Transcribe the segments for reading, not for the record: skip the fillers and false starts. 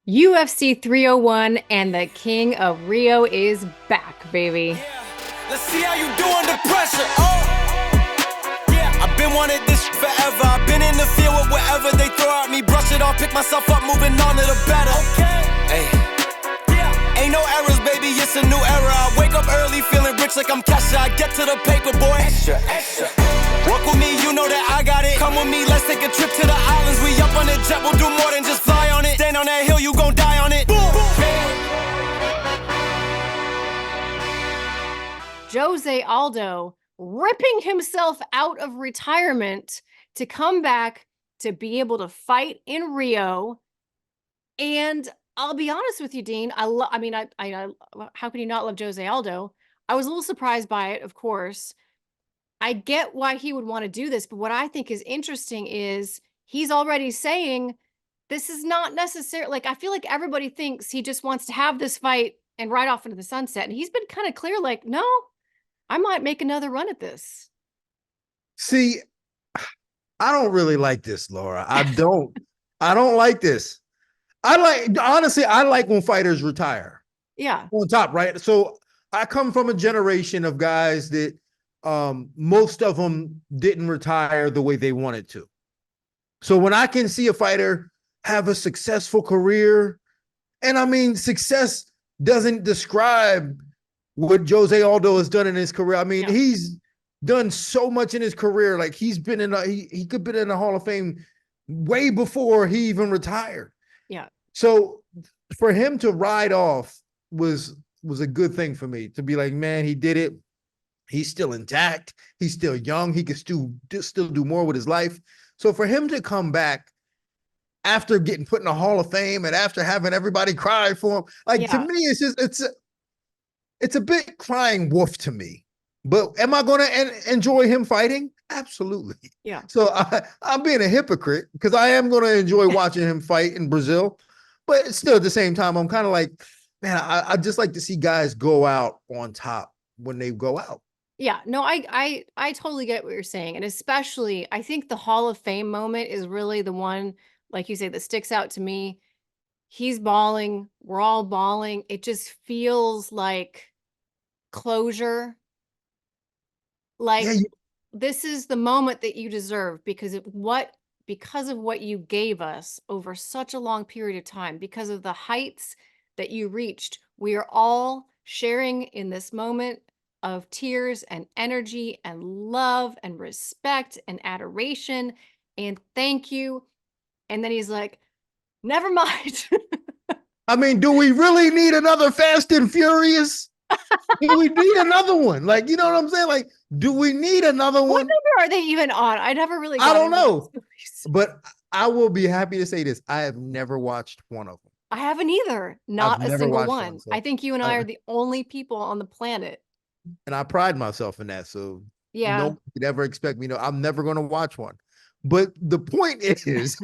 UFC 301 and the King of Rio is back, baby. Yeah. Let's see how you do under pressure. Oh, yeah. I've been wanting this forever. I've been in the field with whatever they throw at me. Brush it off, pick myself up, moving on to the better. Okay. Hey. Yeah. Ain't no errors, baby. It's a new era. I wake up early, feeling rich like I'm Kesha. I get to the paper, boy. Extra, extra. Work with me, you know that I got it. Come with me, let's take a trip to the islands. We up on the jet, we'll do more than just fly on it. Stand on that hill, you gon' die on it. Boom. Jose Aldo ripping himself out of retirement to come back to be able to fight in Rio. And I'll be honest with you, Dean. How can you not love Jose Aldo? I was a little surprised by it, of course. I get why he would want to do this, but what I think is interesting is he's already saying this is not necessary. Like, I feel like everybody thinks he just wants to have this fight and ride off into the sunset. And he's been kind of clear, like, no, I might make another run at this. See, I don't really like this, Laura. I don't like this. Honestly, I like when fighters retire. Yeah. On top, right? So I come from a generation of guys that most of them didn't retire the way they wanted to. So when I can see a fighter have a successful career, and I mean, success doesn't describe what Jose Aldo has done in his career. I mean, he's done so much in his career. Like he could have been in the Hall of Fame way before he even retired. Yeah. So for him to ride off was a good thing for me, to be like, man, he did it. He's still intact. He's still young. He can still do more with his life. So for him to come back after getting put in the Hall of Fame and after having everybody cry for him, like to me, it's a bit crying wolf to me. But am I going to enjoy him fighting? Absolutely. Yeah. So I'm being a hypocrite because I am going to enjoy watching him fight in Brazil. But still, at the same time, I'm kind of like, man, I just like to see guys go out on top when they go out. Yeah, no, I totally get what you're saying. And especially, I think the Hall of Fame moment is really the one, like you say, that sticks out to me. He's bawling. We're all bawling. It just feels like closure. Like this is the moment that you deserve because of what you gave us over such a long period of time, because of the heights that you reached. We are all sharing in this moment of tears and energy and love and respect and adoration and thank you. And then he's like, never mind. I mean, do we really need another Fast and Furious? Do we need another one? Like, you know what I'm saying? Like, do we need another one? What number are they even on? I never really got I don't know. But I will be happy to say this. I have never watched one of them. I haven't either. Not a single one. So I think you and I are the only people on the planet. And I pride myself in that. So yeah, no one could ever expect me to. I'm never going to watch one. But the point is,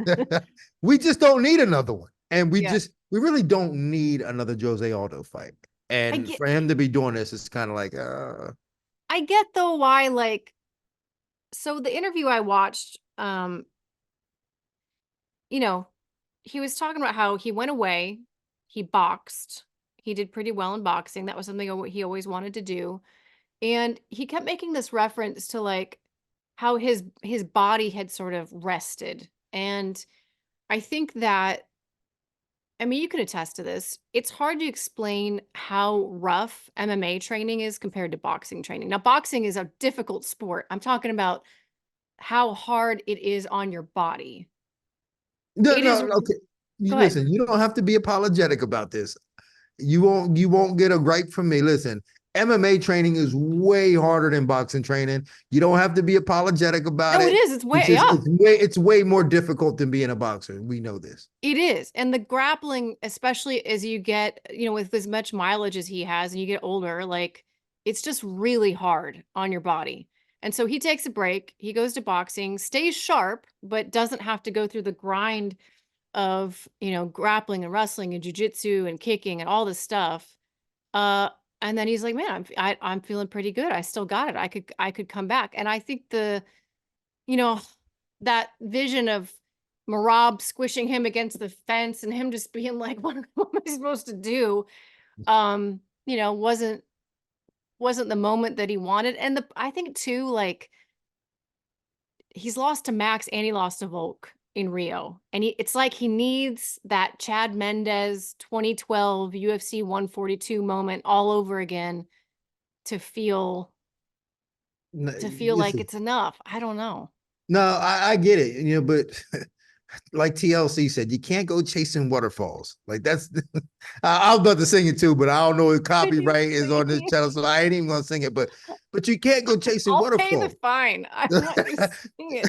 we just don't need another one. And we really don't need another Jose Aldo fight. And for him to be doing this, it's kind of like, I get though why, like, so the interview I watched, you know, he was talking about how he went away, he boxed, he did pretty well in boxing. That was something he always wanted to do. And he kept making this reference to like how his body had sort of rested. And I think that, I mean, you can attest to this. It's hard to explain how rough MMA training is compared to boxing training. Now, boxing is a difficult sport. I'm talking about how hard it is on your body. Okay. Listen, you don't have to be apologetic about this. You won't get a gripe from me. Listen, MMA training is way harder than boxing training. You don't have to be apologetic about it. No, it is. It's way more difficult than being a boxer. We know this. It is. And the grappling, especially as you get, with as much mileage as he has and you get older, like it's just really hard on your body. And so he takes a break. He goes to boxing, stays sharp, but doesn't have to go through the grind of, grappling and wrestling and jujitsu and kicking and all this stuff. And then he's like, man, I'm feeling pretty good. I still got it. I could come back. And I think that vision of Marab squishing him against the fence and him just being like, what am I supposed to do? You know, wasn't the moment that he wanted. And I think too, like, he's lost to Max and he lost to Volk in Rio. And it's like he needs that Chad Mendez 2012 UFC 142 moment all over again to feel like Listen, it's enough. I don't know. no, I get it, you know, but like TLC said, you can't go chasing waterfalls. Like that's I was about to sing it too, but I don't know if Can you copyright is on this sing? channel, so I ain't even gonna sing it. But you can't go chasing I'll pay the waterfalls. fine. I want you to sing it.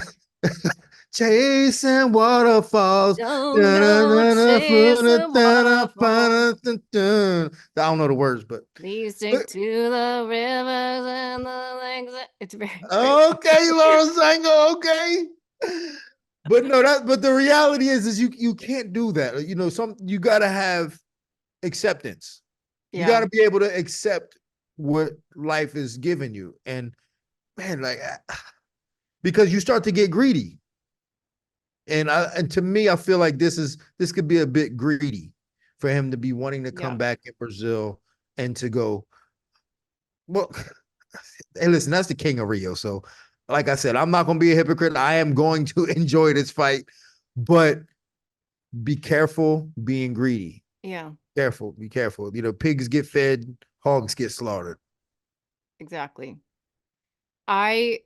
Chasing waterfalls. Don't go chase the waterfall. I don't know the words, but Please stick to the rivers and the lakes. It's very, very. okay, Laura Sanko, okay. But no, but the reality is you can't do that. You know, you gotta have acceptance. You gotta be able to accept what life is giving you. And man, like because you start to get greedy. And to me, I feel like this could be a bit greedy for him to be wanting to come back in Brazil and to go. Well, hey, listen, that's the King of Rio. So, like I said, I'm not going to be a hypocrite. I am going to enjoy this fight, but be careful being greedy. Yeah. Careful, be careful. You know, pigs get fed, hogs get slaughtered. Exactly. I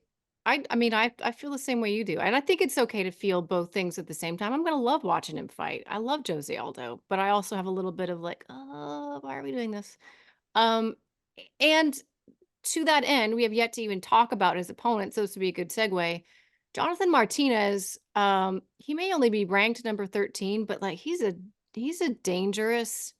mean, I feel the same way you do. And I think it's okay to feel both things at the same time. I'm going to love watching him fight. I love Jose Aldo, but I also have a little bit of like, oh, why are we doing this? And to that end, we have yet to even talk about his opponent. So this would be a good segue. Jonathon Martinez, he may only be ranked number 13, but like he's a dangerous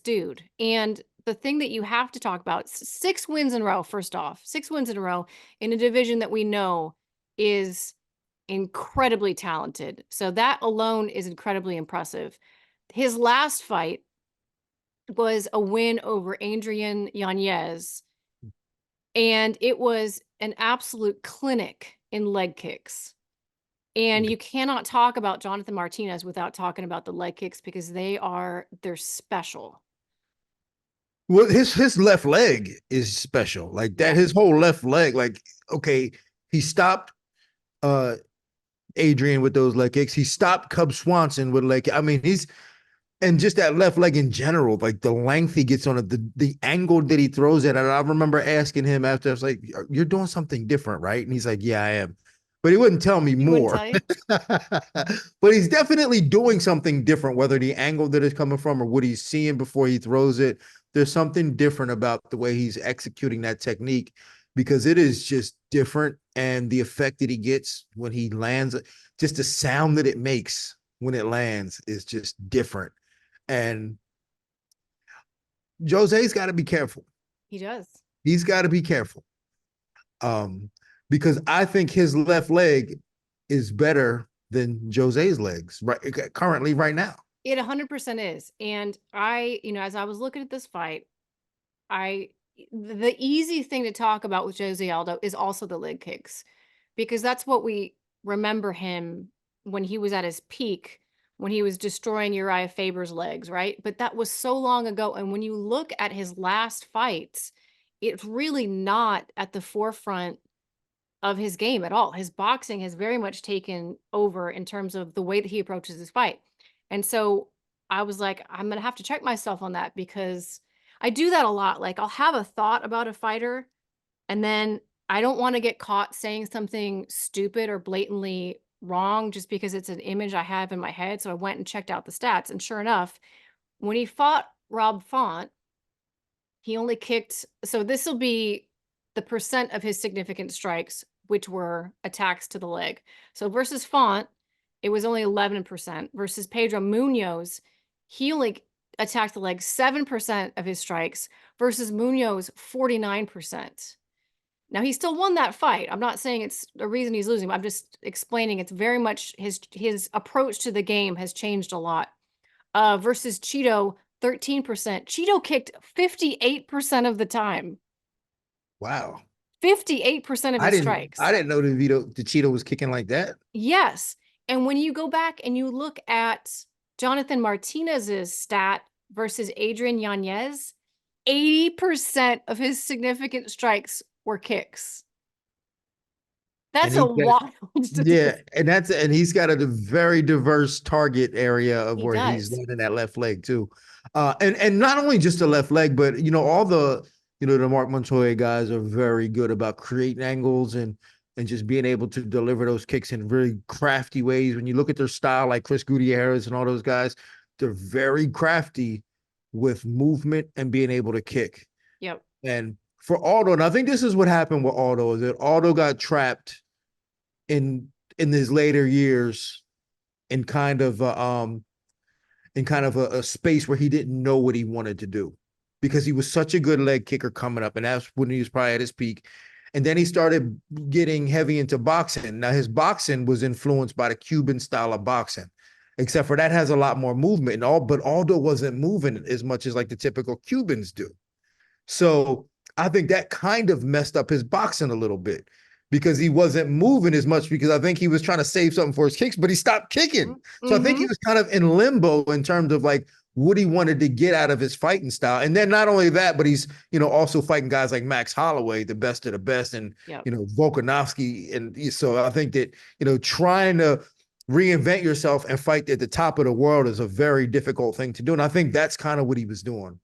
dude. And the thing that you have to talk about, 6 wins in a row, first off, 6 wins in a row in a division that we know is incredibly talented. So that alone is incredibly impressive. His last fight was a win over Adrian Yanez, and it was an absolute clinic in leg kicks. And you cannot talk about Jonathon Martinez without talking about the leg kicks because they're special. Well, his left leg is special. Like that, his whole left leg, like, okay, he stopped Adrian with those leg kicks. He stopped Cub Swanson with leg. I mean, and just that left leg in general, like the length he gets on it, the angle that he throws it. And I remember asking him after, I was like, "You're doing something different, right?" And he's like, "Yeah, I am." But he wouldn't tell me more. But he's definitely doing something different, whether the angle that it's coming from or what he's seeing before he throws it. There's something different about the way he's executing that technique because it is just different. And the effect that he gets when he lands, just the sound that it makes when it lands is just different. And Jose's got to be careful. He does. He's got to be careful. Because I think his left leg is better than Jose's legs currently right now. It 100% is. And as I was looking at this fight, the easy thing to talk about with Jose Aldo is also the leg kicks, because that's what we remember him when he was at his peak, when he was destroying Uriah Faber's legs, right? But that was so long ago. And when you look at his last fights, it's really not at the forefront of his game at all. His boxing has very much taken over in terms of the way that he approaches his fight. And so I was like, I'm going to have to check myself on that because I do that a lot. Like I'll have a thought about a fighter and then I don't want to get caught saying something stupid or blatantly wrong just because it's an image I have in my head. So I went and checked out the stats. And sure enough, when he fought Rob Font, he only kicked. So this will be the percent of his significant strikes, which were attacks to the leg. So versus Font, it was only 11%. Versus Pedro Munoz, he only attacked the leg 7% of his strikes versus Munoz 49%. Now he still won that fight. I'm not saying it's a reason he's losing. I'm just explaining it's very much his approach to the game has changed a lot. Versus Cheeto, 13%. Cheeto kicked 58% of the time. Wow. 58% of his strikes. I didn't know the Cheeto was kicking like that. Yes. And when you go back and you look at Jonathon Martinez's stat versus Adrian Yanez, 80% of his significant strikes were kicks. And That's a wild yeah, statistic. and he's got a very diverse target area of He where he's does. landing that left leg too. And not only just the left leg, but all the the Mark Montoya guys are very good about creating angles and just being able to deliver those kicks in very crafty ways. When you look at their style, like Chris Gutierrez and all those guys, they're very crafty with movement and being able to kick. Yep. And for Aldo, and I think this is what happened with Aldo, is that Aldo got trapped in his later years in kind of a space where he didn't know what he wanted to do, because he was such a good leg kicker coming up, and that's when he was probably at his peak. And then he started getting heavy into boxing. Now his boxing was influenced by the Cuban style of boxing, except for that has a lot more movement and all, but Aldo wasn't moving as much as like the typical Cubans do. So I think that kind of messed up his boxing a little bit, because he wasn't moving as much, because I think he was trying to save something for his kicks, but he stopped kicking. So I think he was kind of in limbo in terms of like what he wanted to get out of his fighting style. And then not only that, but he's, also fighting guys like Max Holloway, the best of the best, and, Yep. Volkanovski. And so I think that, trying to reinvent yourself and fight at the top of the world is a very difficult thing to do. And I think that's kind of what he was doing.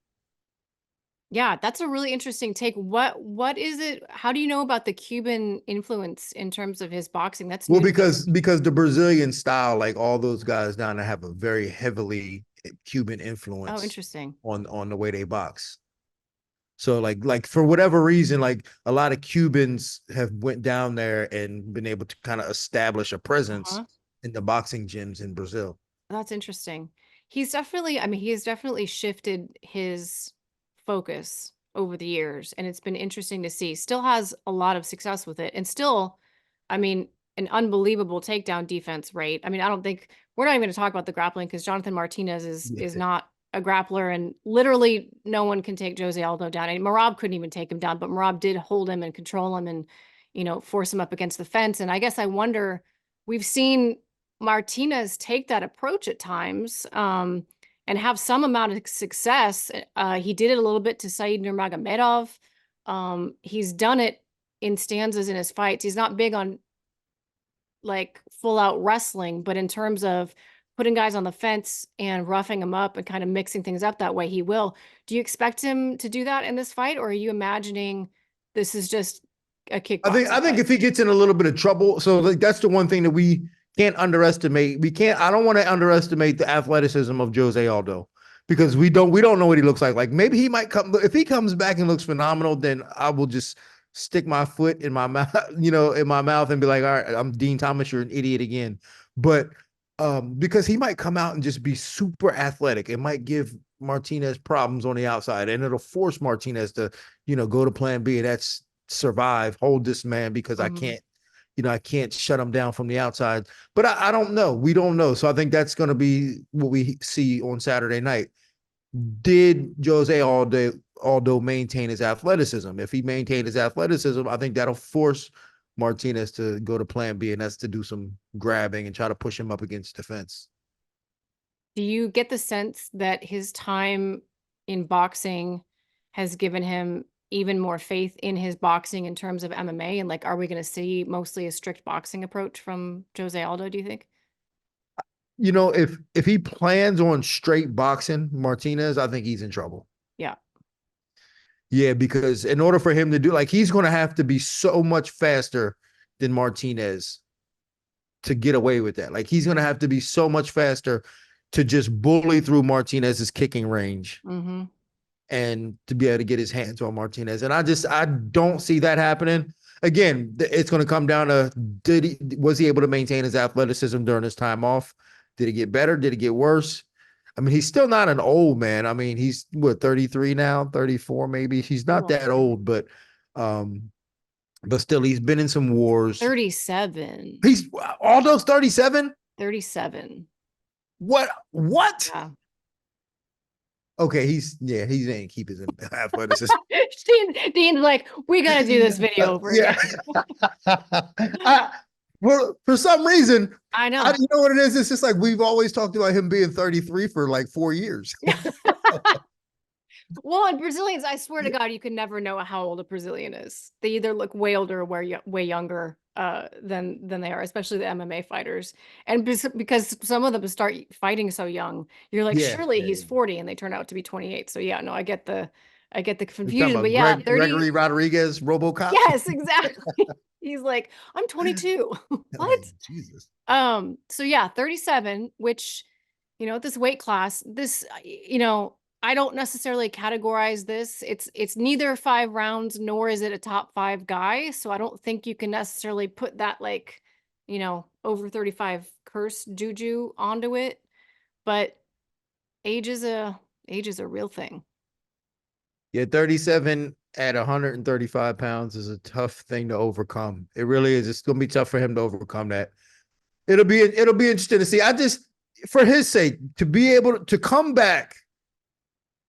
Yeah, that's a really interesting take. What is it? How do you know about the Cuban influence in terms of his boxing? That's Well, new to me. because the Brazilian style, like all those guys down there, have a very heavily Cuban Oh, influence interesting. on the way they box. So like for whatever reason, like a lot of Cubans have went down there and been able to kind of establish a presence in the boxing gyms in Brazil. That's interesting. He's definitely, I mean, he has definitely shifted his focus over the years, and it's been interesting to see. Still has a lot of success with it, and still, I mean, an unbelievable takedown defense rate. I mean, I don't think we're not even going to talk about the grappling, because Jonathon Martinez is not a grappler, and literally no one can take Jose Aldo down. And Merab couldn't even take him down, but Merab did hold him and control him and, force him up against the fence. And I guess I wonder, we've seen Martinez take that approach at times, and have some amount of success. He did it a little bit to Said Nurmagomedov. He's done it in stanzas in his fights. He's not big on like full out wrestling, but in terms of putting guys on the fence and roughing them up and kind of mixing things up that way, he will. Do you expect him to do that in this fight, or are you imagining this is just a kickboxing I think fight? if he gets in a little bit of trouble, so like that's the one thing that we can't underestimate. I don't want to underestimate the athleticism of Jose Aldo, because we don't know what he looks like. Like maybe he might come, if he comes back and looks phenomenal, then I will just stick my foot in my mouth, in my mouth, and be like, all right, I'm Dean Thomas, you're an idiot again. But because he might come out and just be super athletic, it might give Martinez problems on the outside, and it'll force Martinez to, go to plan B, and that's survive, hold this man, because I can't shut him down from the outside. But I don't know. We don't know. So I think that's going to be what we see on Saturday night. Did Jose Aldo maintain his athleticism? If he maintained his athleticism, I think that'll force Martinez to go to plan B, and that's to do some grabbing and try to push him up against defense. Do you get the sense that his time in boxing has given him even more faith in his boxing in terms of MMA? And like, are we going to see mostly a strict boxing approach from Jose Aldo, do you think? If he plans on straight boxing Martinez, I think he's in trouble. Yeah. Yeah, because in order for him to do, like, he's going to have to be so much faster than Martinez to get away with that. Like, he's going to have to be so much faster to just bully through Martinez's kicking range. Mm-hmm. And to be able to get his hands on Martinez. And I don't see that happening. Again, it's going to come down to, was he able to maintain his athleticism during his time off? Did it get better? Did it get worse? I mean, he's still not an old man. I mean, he's 33 now, 34 maybe. He's not that old, but still, he's been in some wars. 37. He's Aldo's 37? 37. What? Yeah. Okay, he ain't keep his athleticism. Dean's like, we got to do this video over again. For some reason, I know. you know what it is? It's just like we've always talked about him being 33 for like 4 years. Well, and Brazilians, I swear to God, you can never know how old a Brazilian is. They either look way older or way younger than they are, especially the MMA fighters. And because some of them start fighting so young, you're like, Yeah, surely yeah, he's yeah. 40, and they turn out to be 28. So yeah, no, I get the You're talking confusion. But about yeah, 30. Gregory Rodriguez, RoboCop. Yes, exactly. He's like, I'm 22. What? Like, Jesus. So yeah, 37, which, at this weight class, I don't necessarily categorize this. It's neither 5 rounds nor is it a top 5 guy. So I don't think you can necessarily put that like, over 35 curse juju onto it. But age is a real thing. Yeah, 37 at 135 pounds is a tough thing to overcome. It really is. It's gonna be tough for him to overcome that. It'll be interesting to see. I just, for his sake, to be able to come back,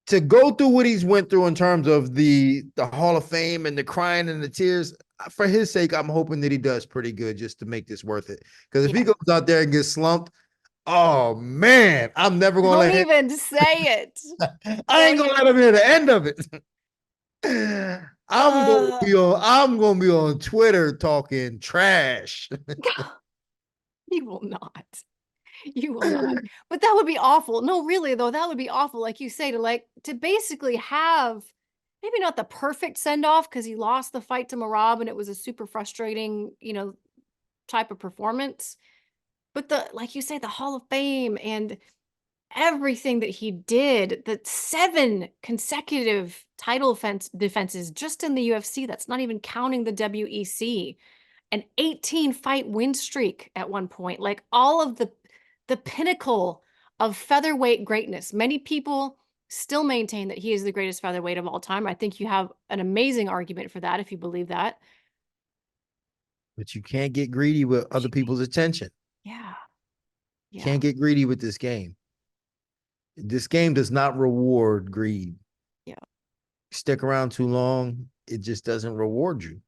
to go through what he's went through in terms of the Hall of Fame and the crying and the tears. For his sake, I'm hoping that he does pretty good just to make this worth it. Because if he Yeah. goes out there and gets slumped, oh man, I'm never gonna Don't let him. even say it. I ain't Don't gonna even. let him hear the end of it. Uh, I'm gonna be on Twitter talking trash. you will not. You will not. But that would be awful. No, really though, that would be awful. Like you say, to basically have maybe not the perfect send off because he lost the fight to Marab and it was a super frustrating, type of performance. But like you say, the Hall of Fame and everything that he did, the 7 consecutive title defenses just in the UFC. That's not even counting the WEC. An 18 fight win streak at one point, like all of the pinnacle of featherweight greatness. Many people still maintain that he is the greatest featherweight of all time. I think you have an amazing argument for that if you believe that. But you can't get greedy with other people's attention. Yeah. Yeah. Can't get greedy with this game. This game does not reward greed. Yeah. Stick around too long, it just doesn't reward you.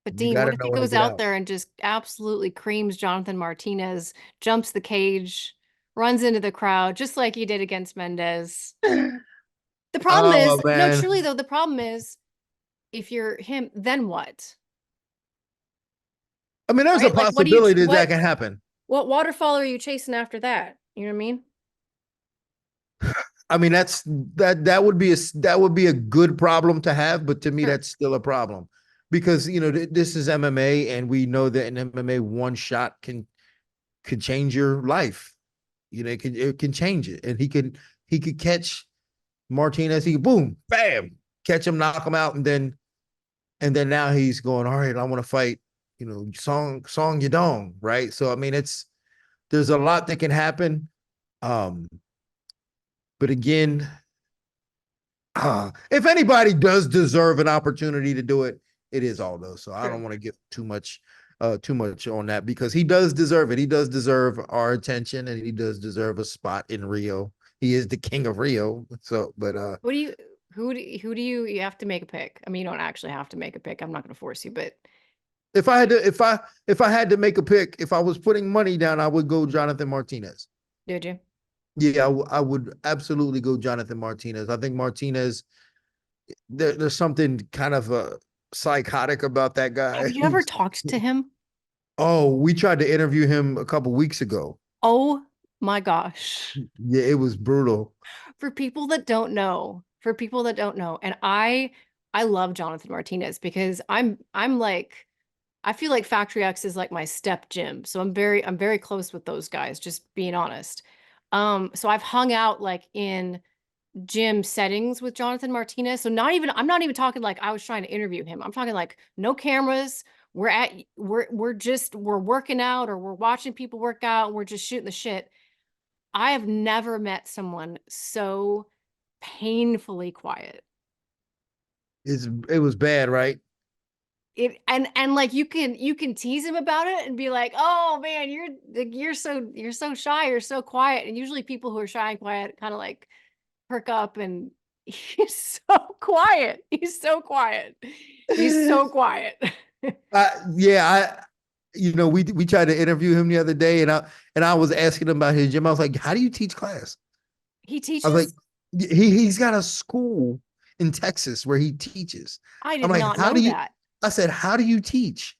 But You Dean, got what to if know he when to goes get out out. there and just absolutely creams Jonathon Martinez, jumps the cage, runs into the crowd, just like he did against Mendez? The problem Oh is, no, man. truly though, the problem is if you're him, then what? I mean, there's a Right? Like, what do you, possibility that that can happen. what waterfall are you chasing after that? You know what I mean? I mean, that would be a good problem to have, but to me, Sure. that's still a problem because this is MMA, and we know that in MMA, one shot could change your life. It can change it, and he could catch Martinez. He could, boom, bam, catch him, knock him out, and then now he's going, all right, I want to fight, Song Yadong, right? So I mean, there's a lot that can happen. Um, but again, if anybody does deserve an opportunity to do it, it is Aldo. So I don't True. want to get too much on that because he does deserve it. He does deserve our attention, and he does deserve a spot in Rio. He is the king of Rio. So, but What do you, who do you have to make a pick? I mean, you don't actually have to make a pick. I'm not going to force you, but if I had to make a pick, if I was putting money down, I would go Jonathon Martinez. did you? Yeah, I would absolutely go Jonathon Martinez. I think Martinez, there's something kind of psychotic about that Have guy. you ever talked to him? Oh, we tried to interview him a couple weeks ago. Oh my gosh. Yeah, it was brutal. For people that don't know, and I love Jonathon Martinez because I'm like I feel like Factory X is like my step gym. So I'm very close with those guys, just being honest. So I've hung out like in gym settings with Jonathon Martinez. So I'm not even talking like I was trying to interview him. I'm talking like no cameras. We're working out or we're watching people work out and we're just shooting the shit. I have never met someone so painfully quiet. It was bad, right? And like you can tease him about it and be like, "Oh man, you're so shy, you're so quiet." And usually people who are shy and quiet kind of like perk up and he's so quiet. He's so quiet. He's so quiet. Yeah, we tried to interview him the other day, and I was asking him about his gym. I was like, "How do you teach class?" He I was like, teaches? "He's got a school in Texas where he teaches." I I'm did like, not "How do know you?" that. I said, "How do you teach?"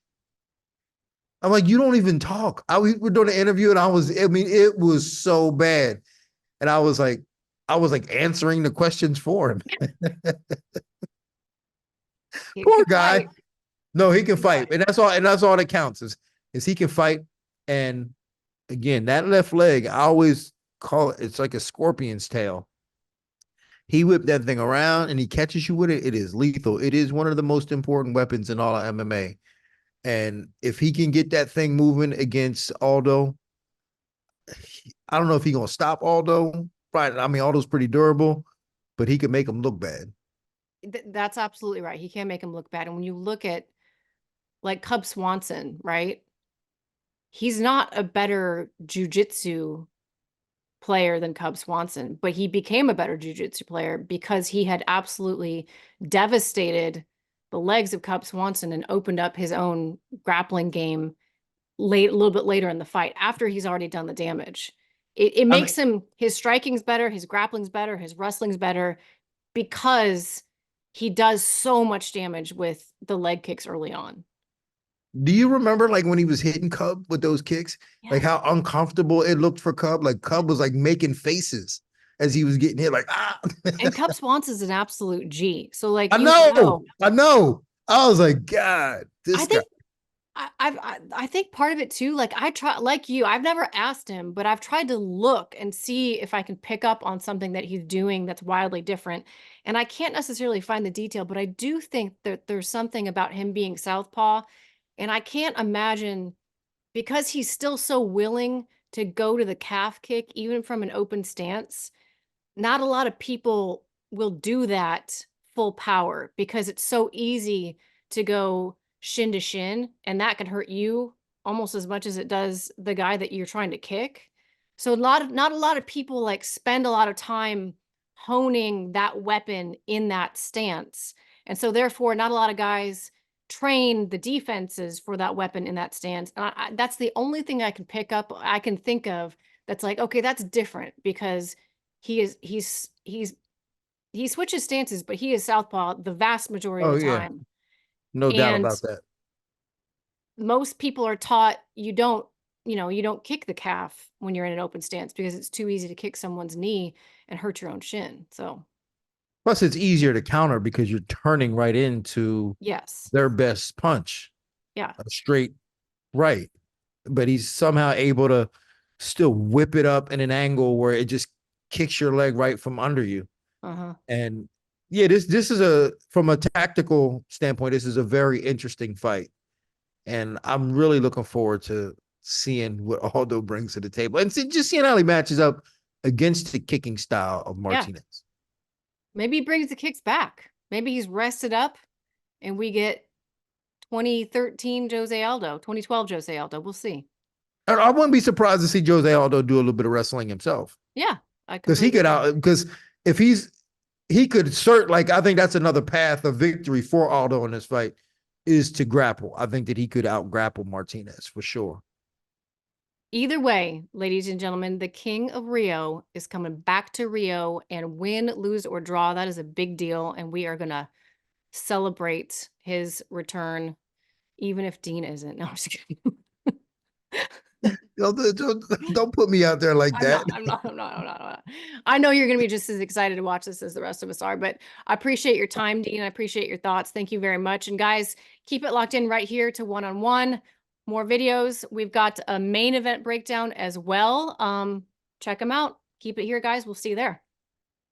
I'm like, "You don't even talk." We were doing an interview, and I mean, it was so bad, and I was like answering the questions for him. He Poor could guy. fight. No, he can He could fight, fight. and that's all that counts is he can fight. And again, that left leg, I always call it, it's like a scorpion's tail. He whipped that thing around and he catches you with it. It is lethal. It is one of the most important weapons in all of MMA. And if he can get that thing moving against Aldo, I don't know if he's gonna stop Aldo. Right. I mean, Aldo's pretty durable, but he can make him look bad. That's absolutely right. He can't make him look bad. And when you look at like Cub Swanson, right? He's not a better jujitsu player than Cub Swanson, but he became a better jujitsu player because he had absolutely devastated the legs of Cub Swanson and opened up his own grappling game a little bit later in the fight after he's already done the damage. It I mean, makes him, his striking's better, his grappling's better, his wrestling's better because he does so much damage with the leg kicks early on. do you remember like when he was hitting Cub with those kicks? Like Yes. how uncomfortable it looked for Cub? Like Cub was like making faces as he was getting hit, like ah. And Cub Swanson's an absolute G. So like I you know, know, I know. I was like, God, I this guy. think I think part of it too, like I try like you, I've never asked him, but I've tried to look and see if I can pick up on something that he's doing that's wildly different. And I can't necessarily find the detail, but I do think that there's something about him being southpaw. And I can't imagine because he's still so willing to go to the calf kick, even from an open stance. Not a lot of people will do that full power because it's so easy to go shin to shin, and that can hurt you almost as much as it does the guy that you're trying to kick. So not a lot of people like spend a lot of time honing that weapon in that stance. And so therefore not a lot of guys train the defenses for that weapon in that stance. And that's the only thing I can pick up I can think of that's like, okay, that's different because he switches stances, but he is southpaw the vast majority of Oh the yeah, time. no doubt And about that. most people are taught you don't kick the calf when you're in an open stance because it's too easy to kick someone's knee and hurt your own shin. So, Plus, it's easier to counter because you're turning right into yes. their best punch, Yeah. a straight right. But he's somehow able to still whip it up in an angle where it just kicks your leg right from under you. Uh-huh. And yeah, this is a from a tactical standpoint, this is a very interesting fight. And I'm really looking forward to seeing what Aldo brings to the table and just seeing how he matches up against the kicking style of Yeah. Martinez. Maybe he brings the kicks back. Maybe he's rested up and we get 2013 Jose Aldo, 2012 Jose Aldo. We'll see. I wouldn't be surprised to see Jose Aldo do a little bit of wrestling himself. Yeah, I Because he completely could agree. because if he could cert like I think that's another path of victory for Aldo in this fight is to grapple. I think that he could out grapple Martinez for sure. Either way, ladies and gentlemen, the King of Rio is coming back to Rio and win, lose, or draw. That is a big deal. And we are going to celebrate his return, even if Dean isn't. No, I'm just kidding. Don't put me out there like I'm that. not, I'm not, I'm not, I'm not, I'm not. I know you're going to be just as excited to watch this as the rest of us are, but I appreciate your time, Dean. I appreciate your thoughts. Thank you very much. And guys, keep it locked in right here to one-on-one. More videos. We've got a main event breakdown as well. Check them out. Keep it here, guys. We'll see you there.